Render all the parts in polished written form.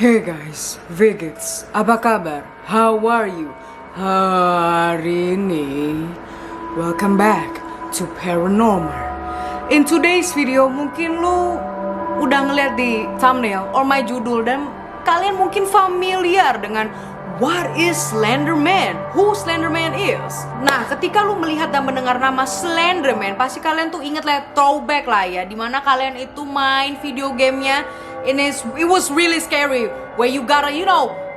Hey guys, Vigits, apa kabar? How are you? Hari ini, welcome back to Paranormal. In today's video, mungkin lu udah ngeliat di thumbnail or my judul dan kalian mungkin familiar dengan what is Slenderman? Who Slenderman is? Nah, ketika lu melihat dan mendengar nama Slenderman, pasti kalian tuh inget lah throwback lah ya, dimana kalian itu main video gamenya. It was really scary where you gotta,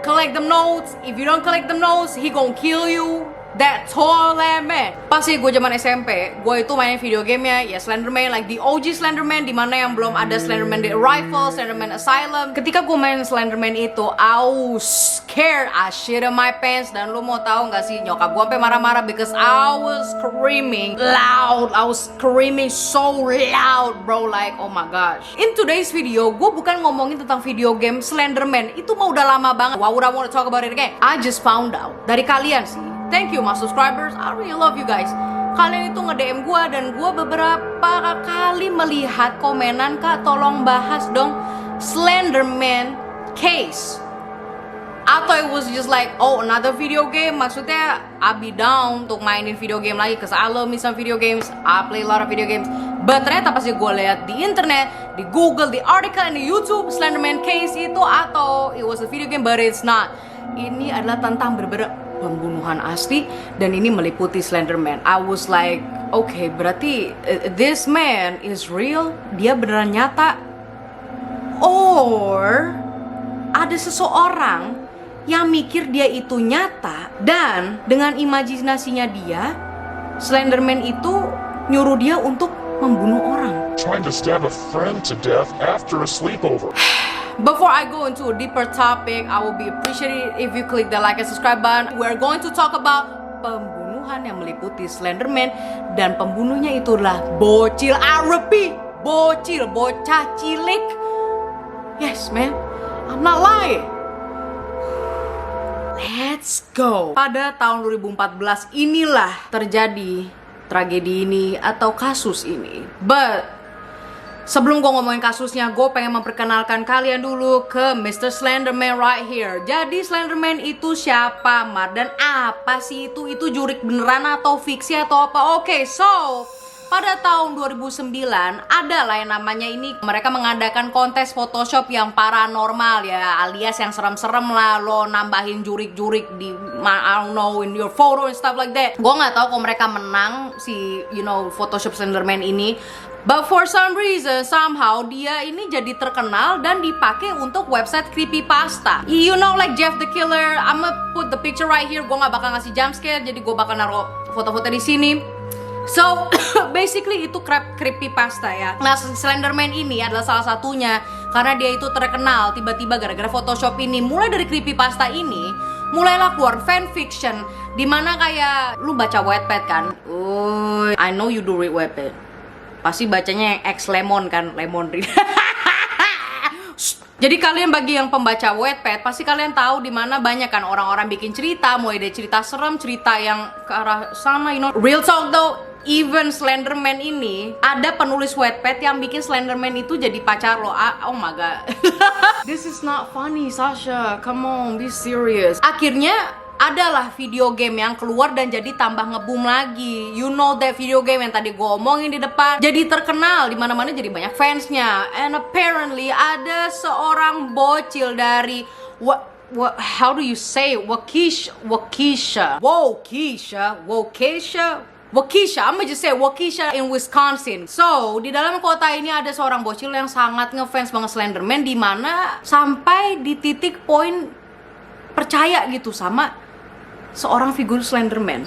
collect them notes. If you don't collect them notes, he gonna kill you. That tall man. Pasti gue zaman SMP, gue itu main video gamenya ya Slenderman, like the OG Slenderman, dimana yang belum ada Slenderman The Arrival, Slenderman Asylum. Ketika gue main Slenderman itu, I was scared as shit in my pants. Dan lu mau tahu nggak sih, nyokap gue sampai marah-marah because I was screaming loud. I was screaming so loud, bro, like oh my gosh. In today's video, gue bukan ngomongin tentang video game Slenderman. Itu mah udah lama banget. Why would I want to talk about it again? I just found out dari kalian sih. Thank you my subscribers, I really love you guys. Kalian itu nge-DM gue dan gue beberapa kali melihat komenan, Kak tolong bahas dong Slenderman case. Atau it was just like, oh another video game. Maksudnya I'll be down untuk mainin video game lagi, cause I love me some video games, I play a lot of video games. But ternyata pas gue lihat di internet, di Google, di artikel, di YouTube, Slenderman case itu atau it was a video game, but it's not. Ini adalah tentang bener-bener pembunuhan asli dan ini meliputi Slenderman. I was like, okay, berarti this man is real, dia beneran nyata, or ada seseorang yang mikir dia itu nyata dan dengan imajinasinya dia, Slenderman itu nyuruh dia untuk membunuh orang. Trying to stab a friend to death after a sleepover. Before I go into a deeper topic, I will be appreciated if you click the like and subscribe button. We're going to talk about pembunuhan yang meliputi Slenderman dan pembunuhnya itulah bocil. I repeat, bocil, bocah cilik. Yes, man, I'm not lying. Let's go. Pada tahun 2014 inilah terjadi tragedi ini atau kasus ini. But sebelum gue ngomongin kasusnya, gue pengen memperkenalkan kalian dulu ke Mr. Slenderman right here. Jadi Slenderman itu siapa, Mar? Dan apa sih itu? Itu jurik beneran atau fiksi atau apa? Oke, so pada tahun 2009 ada lah yang namanya ini, mereka mengadakan kontes Photoshop yang paranormal ya, alias yang serem-serem lah, lo nambahin jurik-jurik di I don't know in your photo and stuff like that. Gue nggak tahu kok mereka menang si Photoshop Slenderman ini. But for some reason, somehow dia ini jadi terkenal dan dipakai untuk website creepypasta. You know like Jeff the Killer, I'ma put the picture right here. Gue gak bakal ngasih jump scare, jadi gue bakal naruh foto-foto di sini. So, basically itu creepypasta ya. Nah, Slenderman ini adalah salah satunya karena dia itu terkenal tiba-tiba gara-gara Photoshop ini. Mulai dari creepypasta ini, mulailah keluar fanfiction dimana kayak lu baca Wattpad kan. I know you do read Wattpad. Pasti bacanya yang X Lemon kan, Lemon read. Jadi kalian bagi yang pembaca Wattpad, pasti kalian tahu di mana banyak kan orang-orang bikin cerita, mulai dari cerita serem, cerita yang ke arah sana, Real talk though, even Slenderman ini ada penulis Wattpad yang bikin Slenderman itu jadi pacar lo. Oh my god. This is not funny, Sasha. Come on, be serious. Akhirnya adalah video game yang keluar dan jadi tambah ngebum lagi. You know that video game yang tadi gue omongin di depan, jadi terkenal di mana-mana, jadi banyak fansnya. And apparently ada seorang bocil dari how do you say Waukesha. I'm gonna just say Waukesha in Wisconsin. So, di dalam kota ini ada seorang bocil yang sangat ngefans banget Slenderman, di mana sampai di titik poin percaya gitu sama seorang figur Slenderman.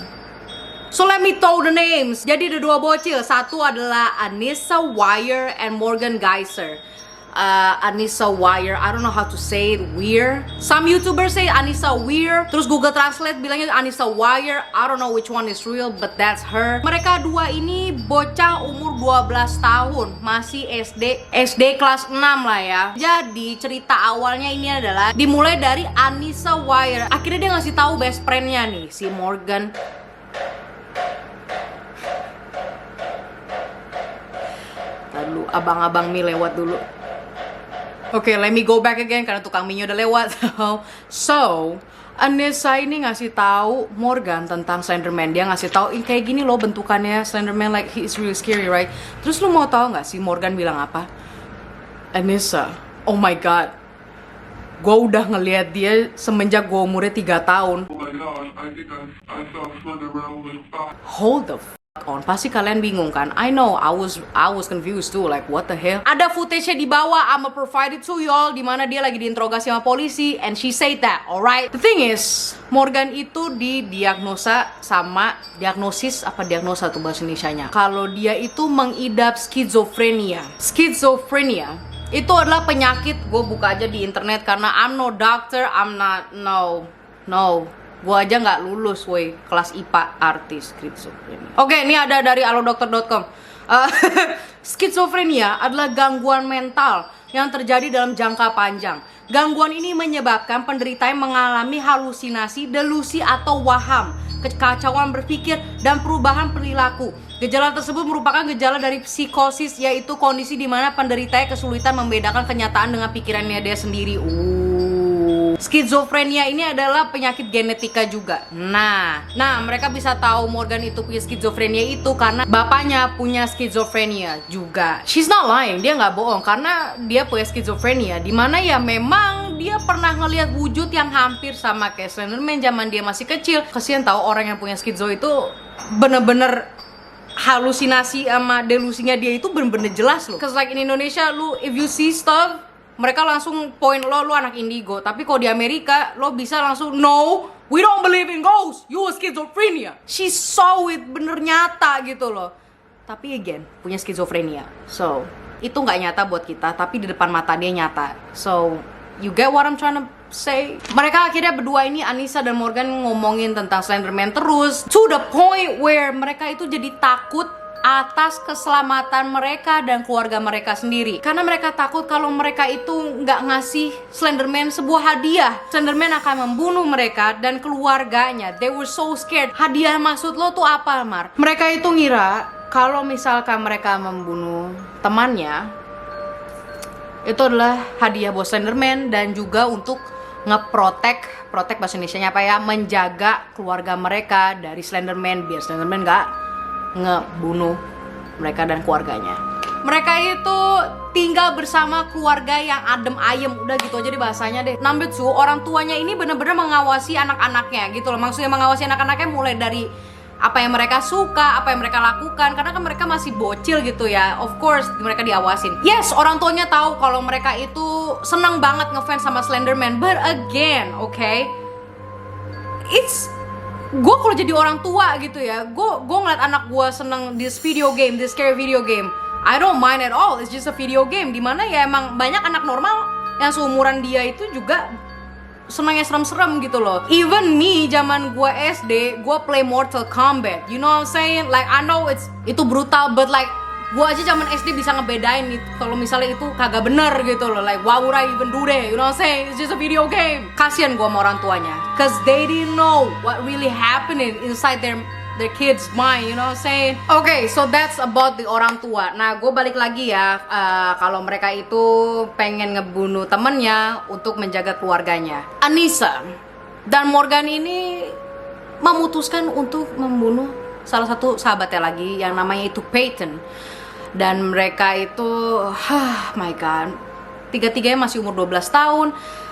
So let me throw the names. Jadi ada dua bocil. Satu adalah Anissa Weier and Morgan Geyser. Anissa Weier, I don't know how to say it, Weir. Some YouTubers say Anissa Weir. Terus Google Translate bilangnya Anissa Weier. I don't know which one is real, but that's her. Mereka dua ini bocah umur 12 tahun, masih SD kelas 6 lah ya. Jadi cerita awalnya ini adalah dimulai dari Anissa Weier. Akhirnya dia ngasih tahu best friendnya nih, si Morgan. Lalu abang-abang Mi lewat dulu. Oke, let me go back again karena tukang minyak udah lewat. So, Anissa ini ngasih tahu Morgan tentang Slenderman. Dia ngasih tahu kayak gini loh bentukannya Slenderman, like he is really scary, right? Terus lu mau tahu nggak sih Morgan bilang apa? Anissa, oh my god, gue udah ngeliat dia semenjak gue umurnya 3 tahun. Oh my god, I think I saw Slenderman with five. Hold the f*** on. Pasti kalian bingung kan? I know, I was confused too. Like what the hell? Ada footage-nya di bawah. I'ma provide it to y'all. Dimana dia lagi diinterogasi sama polisi, and she said that, alright? The thing is, Morgan itu didiagnosa sama diagnosis apa diagnosa tuh bahasa Indonesianya. Kalau dia itu mengidap skizofrenia. Skizofrenia itu adalah penyakit. Gue buka aja di internet karena I'm no doctor, I'm not no. Gue aja nggak lulus, woi, kelas IPA artis skizofrenia. Oke, ini ada dari alodokter.com. Skizofrenia adalah gangguan mental yang terjadi dalam jangka panjang. Gangguan ini menyebabkan penderita yang mengalami halusinasi, delusi atau waham, kekacauan berpikir, dan perubahan perilaku. Gejala tersebut merupakan gejala dari psikosis, yaitu kondisi di mana penderitanya kesulitan membedakan kenyataan dengan pikirannya dia sendiri. Skizofrenia ini adalah penyakit genetika juga. Nah, mereka bisa tahu Morgan itu punya skizofrenia itu karena bapaknya punya skizofrenia juga. She's not lying, dia nggak bohong karena dia punya skizofrenia. Dimana ya memang dia pernah ngelihat wujud yang hampir sama kayak Slenderman zaman dia masih kecil. Kasian tahu orang yang punya skizo itu bener-bener halusinasi sama delusinya dia itu bener-bener jelas loh. Cause like in Indonesia, lu if you see stuff, mereka langsung point lu anak indigo. Tapi kalau di Amerika, lo bisa langsung, no, we don't believe in ghosts, you schizophrenia. She saw it, bener nyata gitu loh. Tapi again, punya schizophrenia. So, itu nggak nyata buat kita, tapi di depan mata dia nyata. So, you get what I'm trying to say? Mereka akhirnya berdua ini, Anissa dan Morgan, ngomongin tentang Slenderman terus, to the point where mereka itu jadi takut atas keselamatan mereka dan keluarga mereka sendiri. Karena mereka takut kalau mereka itu nggak ngasih Slenderman sebuah hadiah, Slenderman akan membunuh mereka dan keluarganya. They were so scared. Hadiah maksud lo tuh apa, Mar? Mereka itu ngira kalau misalkan mereka membunuh temannya, itu adalah hadiah buat Slenderman dan juga untuk ngeprotek bahasa Indonesianya apa ya, menjaga keluarga mereka dari Slenderman biar Slenderman nggak ngebunuh mereka dan keluarganya. Mereka itu tinggal bersama keluarga yang adem ayem, udah gitu aja deh bahasanya deh. Number 2, orang tuanya ini bener-bener mengawasi anak-anaknya gitu loh. Maksudnya mengawasi anak-anaknya mulai dari apa yang mereka suka, apa yang mereka lakukan, karena kan mereka masih bocil gitu ya. Of course mereka diawasin. Yes, orang tuanya tahu kalau mereka itu senang banget ngefans sama Slenderman. But again, okay, gue kalau jadi orang tua gitu ya, gue ngeliat anak gue seneng this video game, this scary video game, I don't mind at all. It's just a video game. Dimana ya emang banyak anak normal yang seumuran dia itu juga senangnya serem-serem gitu loh. Even me, zaman gue SD, gue play Mortal Kombat. You know what I'm saying? Like I know itu brutal, but like gue aja zaman SD bisa ngebedain nih kalau misalnya itu kagak bener gitu loh. Like why would I even do that? You know what I'm saying? It's just a video game. Kasian gue sama orang tuanya, cause they didn't know what really happening inside their kids' mind. You know what I'm saying? Okay, so that's about the orang tua. Nah, gue balik lagi ya, kalau mereka itu pengen ngebunuh temennya untuk menjaga keluarganya. Anissa dan Morgan ini memutuskan untuk membunuh salah satu sahabatnya lagi yang namanya itu Peyton. Dan mereka itu, my god, tiga-tiganya masih umur 12 tahun.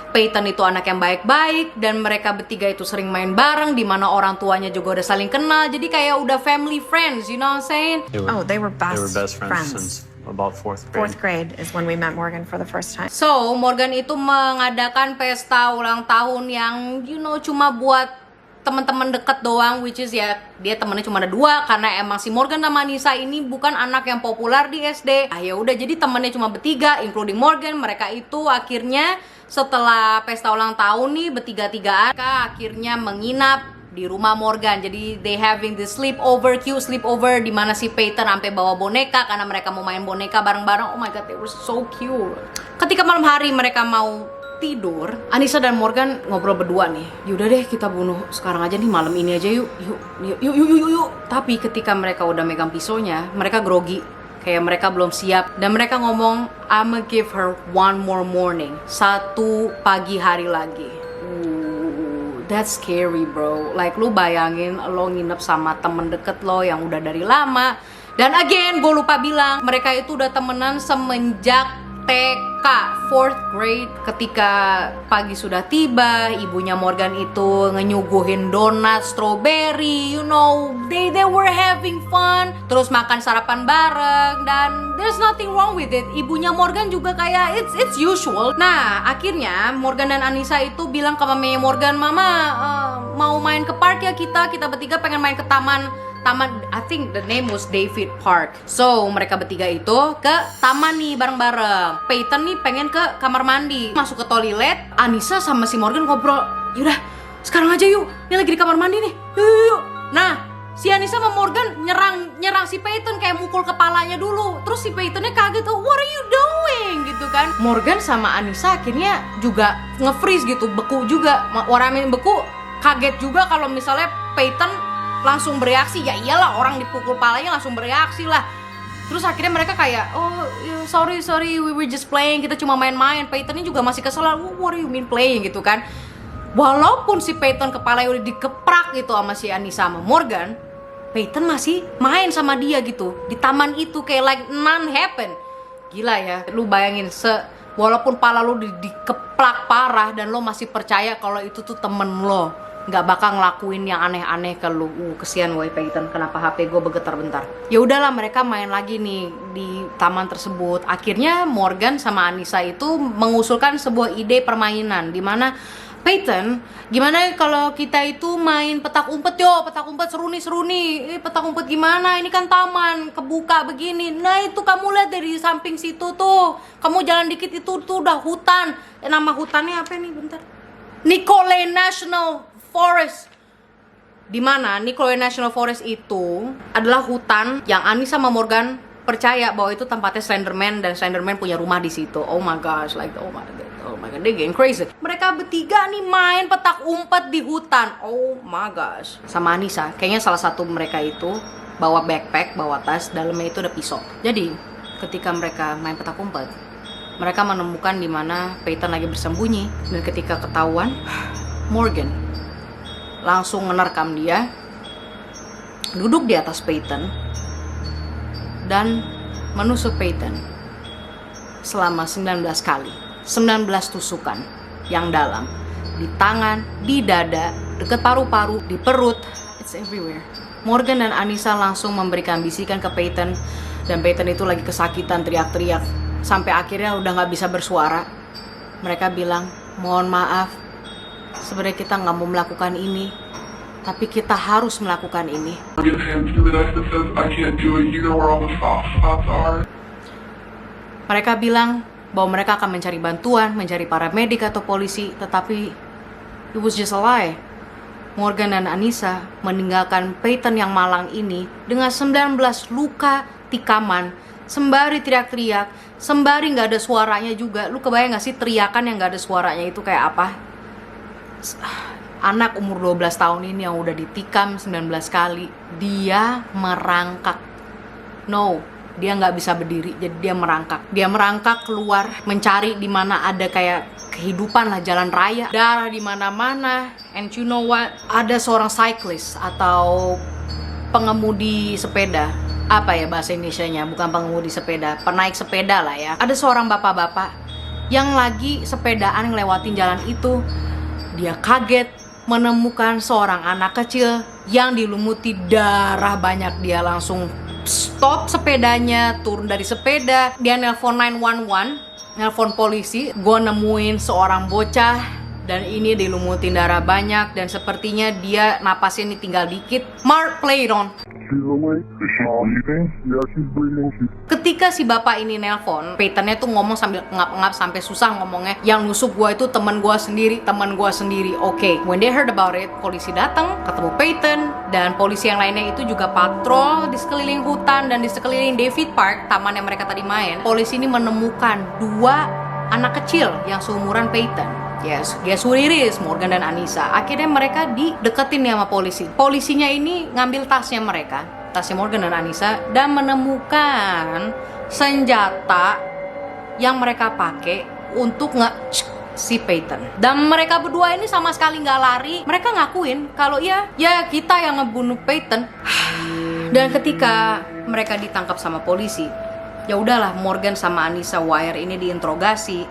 Peyton itu anak yang baik-baik dan mereka bertiga itu sering main bareng, dimana orang tuanya juga udah saling kenal. Jadi kayak udah family friends, you know what I'm saying? They were best friends since about fourth grade. Fourth grade is when we met Morgan for the first time. So, Morgan itu mengadakan pesta ulang tahun yang cuma buat teman-teman deket doang, which is ya dia temennya cuma ada 2 karena emang si Morgan sama Anissa ini bukan anak yang populer di SD. Ya udah, jadi temennya cuma bertiga, including Morgan. Mereka itu akhirnya setelah pesta ulang tahun nih bertiga-tigaan, akhirnya menginap di rumah Morgan. Jadi they having this sleepover, cute sleepover, di mana si Peyton sampai bawa boneka karena mereka mau main boneka bareng-bareng. Oh my god, they were so cute. Ketika malam hari mereka mau tidur, Anissa dan Morgan ngobrol berdua nih. Yaudah deh, kita bunuh sekarang aja nih, malam ini aja yuk. Tapi ketika mereka udah megang pisaunya, mereka grogi. kayak mereka belum siap. Dan mereka ngomong, I'ma give her one more morning, 1 pagi hari lagi. That's scary bro. Like lu bayangin lo nginep sama temen deket lo yang udah dari lama. Dan again gue lupa bilang, mereka itu udah temenan semenjak TK, 4th grade. Ketika pagi sudah tiba, ibunya Morgan itu ngenyuguhin donat, strawberry, you know, they were having fun. Terus makan sarapan bareng, dan there's nothing wrong with it. Ibunya Morgan juga kayak it's usual. Nah, akhirnya Morgan dan Anissa itu bilang ke mamanya Morgan, Mama, mau main ke park ya kita bertiga pengen main ke taman, I think the name was David Park. So mereka bertiga itu ke taman nih bareng-bareng. Peyton nih pengen ke kamar mandi, masuk ke toilet. Anissa sama si Morgan ngobrol, yaudah sekarang aja yuk, ini lagi di kamar mandi nih, yuk. Nah, si Anissa sama Morgan nyerang si Peyton, kayak mukul kepalanya dulu. Terus si Peytonnya kaget, oh, what are you doing gitu kan. Morgan sama Anissa akhirnya juga nge-freeze gitu, beku juga. Orang beku, kaget juga kalau misalnya Peyton langsung bereaksi. Ya iyalah, orang dipukul palanya langsung bereaksi lah. Terus akhirnya mereka kayak, oh sorry we were just playing, kita cuma main-main. Peytonnya juga masih kesel, what do you mean playing gitu kan. Walaupun si Peyton kepalanya udah dikeprak gitu sama si Anissa sama Morgan, Peyton masih main sama dia gitu di taman itu, kayak like none happen. Gila ya, lu bayangin, walaupun pala lu dikeplak parah dan lo masih percaya kalau itu tuh temen lo, nggak bakal ngelakuin yang aneh-aneh ke lu. Kesian woy Peyton, kenapa HP gue bergetar bentar. Ya udahlah, mereka main lagi nih di taman tersebut. Akhirnya Morgan sama Anissa itu mengusulkan sebuah ide permainan, dimana Peyton, gimana kalau kita itu main petak umpet yo, petak umpet seru nih. Petak umpet gimana? Ini kan taman, kebuka begini. Nah itu kamu lihat dari samping situ tuh, kamu jalan dikit itu tuh udah hutan. Nama hutannya apa nih? Bentar. Nicolet National Forest. Dimana Nicolet National Forest itu adalah hutan yang Anissa sama Morgan percaya bahwa itu tempatnya Slenderman, dan Slenderman punya rumah di situ. Oh my gosh, like oh my god, they getting crazy. Mereka bertiga nih main petak umpet di hutan. Oh my gosh. Sama Anissa, kayaknya salah satu mereka itu bawa backpack, bawa tas, dalamnya itu ada pisau. Jadi ketika mereka main petak umpet, mereka menemukan di mana Peyton lagi bersembunyi, dan ketika ketahuan, Morgan langsung menerkam dia duduk di atas Peyton dan menusuk Peyton selama 19 kali. 19 tusukan yang dalam, di tangan, di dada, dekat paru-paru, di perut, it's everywhere. Morgan dan Anissa langsung memberikan bisikan ke Peyton, dan Peyton itu lagi kesakitan, teriak-teriak sampai akhirnya udah nggak bisa bersuara. Mereka bilang, mohon maaf, sebenarnya kita nggak mau melakukan ini, tapi kita harus melakukan ini. Mereka bilang bahwa mereka akan mencari bantuan, mencari paramedik atau polisi, tetapi it was just a lie. Morgan dan Anissa meninggalkan Peyton yang malang ini dengan 19 luka tikaman, sembari teriak-teriak, sembari nggak ada suaranya juga. Lu kebayang nggak sih teriakan yang nggak ada suaranya itu kayak apa? Anak umur 12 tahun ini yang udah ditikam 19 kali, dia merangkak. No, dia nggak bisa berdiri, jadi dia merangkak. Dia merangkak keluar, mencari di mana ada kayak kehidupan lah, jalan raya, darah di mana-mana. And you know what? Ada seorang cyclist atau pengemudi sepeda. Apa ya bahasa Indonesianya? Bukan pengemudi sepeda, penaik sepeda lah ya. Ada seorang bapak-bapak yang lagi sepedaan ngelewatin jalan itu. Dia kaget menemukan seorang anak kecil yang dilumuti darah banyak. Dia langsung stop sepedanya, turun dari sepeda, dia nelpon 911, nelpon polisi. Gue nemuin seorang bocah dan ini dilumutin darah banyak, dan sepertinya dia napasnya ini tinggal dikit. Mark, play it on. Ketika si bapak ini nelpon, Peytonnya tuh ngomong sambil ngap-ngap sampai susah ngomongnya. Yang nusuk gue itu teman gue sendiri. Oke. When they heard about it, polisi datang, ketemu Peyton, dan polisi yang lainnya itu juga patrol di sekeliling hutan dan di sekeliling David Park, taman yang mereka tadi main. Polisi ini menemukan 2 anak kecil yang seumuran Peyton. Yes, guess who it is? Morgan dan Anissa. Akhirnya mereka dideketin nih sama polisi. Polisinya ini ngambil tasnya mereka, tasnya Morgan dan Anissa dan menemukan senjata yang mereka pakai untuk si Peyton. Dan mereka berdua ini sama sekali nggak lari. Mereka ngakuin kalau ya kita yang ngebunuh Peyton. Dan ketika mereka ditangkap sama polisi, ya udahlah, Morgan sama Anissa Wire ini diinterogasi.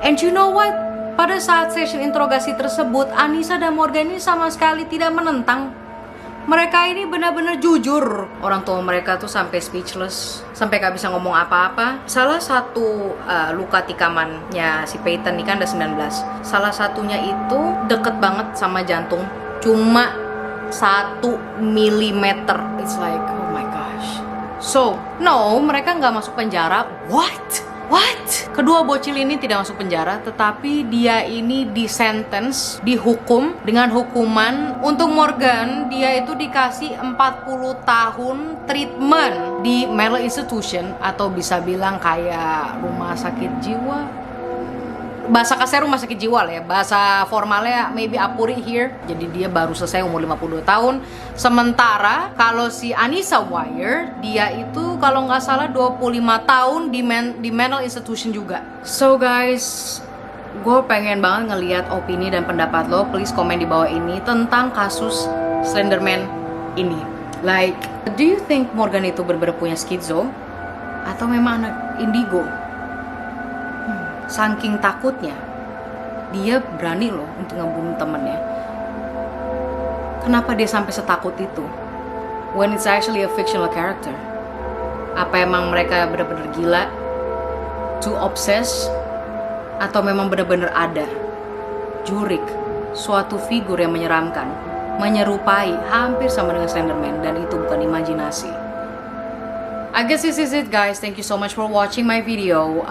And you know what? Pada saat session interogasi tersebut, Anissa dan Morgan ini sama sekali tidak menentang. Mereka ini benar-benar jujur. Orang tua mereka tuh sampai speechless, sampai gak bisa ngomong apa-apa. Salah satu luka tikamannya si Peyton ini kan ada 19. Salah satunya itu deket banget sama jantung, cuma 1 milimeter. It's like, oh my gosh. So, no, mereka nggak masuk penjara. What? Kedua bocil ini tidak masuk penjara, tetapi dia ini disentence, dihukum dengan hukuman. Untuk Morgan, dia itu dikasih 40 tahun treatment di mental institution, atau bisa bilang kayak rumah sakit jiwa. Bahasa kasar rumah sakit jiwa lah ya, bahasa formalnya maybe Apuri here. Jadi dia baru selesai umur 52 tahun. Sementara kalau si Anissa Wire, dia itu kalau nggak salah 25 tahun di mental institution juga. So guys, gue pengen banget ngelihat opini dan pendapat lo. Please komen di bawah ini tentang kasus Slenderman ini. Like, do you think Morgan itu benar-benar punya skizo? Atau memang anak indigo? Saking takutnya, dia berani loh untuk ngebunuh temennya. Kenapa dia sampai setakut itu? When it's actually a fictional character. Apa emang mereka benar-benar gila? Too obsessed? Atau memang benar-benar ada jurik, suatu figur yang menyeramkan, menyerupai hampir sama dengan Slenderman, dan itu bukan imajinasi. I guess this is it, guys. Thank you so much for watching my video.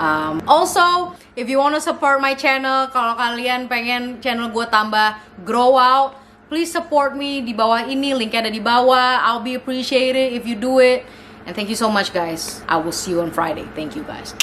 Also, if you want to support my channel, kalau kalian pengen channel gue tambah grow out, please support me di bawah ini. Linknya ada di bawah. I'll be appreciated if you do it. And thank you so much, guys. I will see you on Friday. Thank you, guys.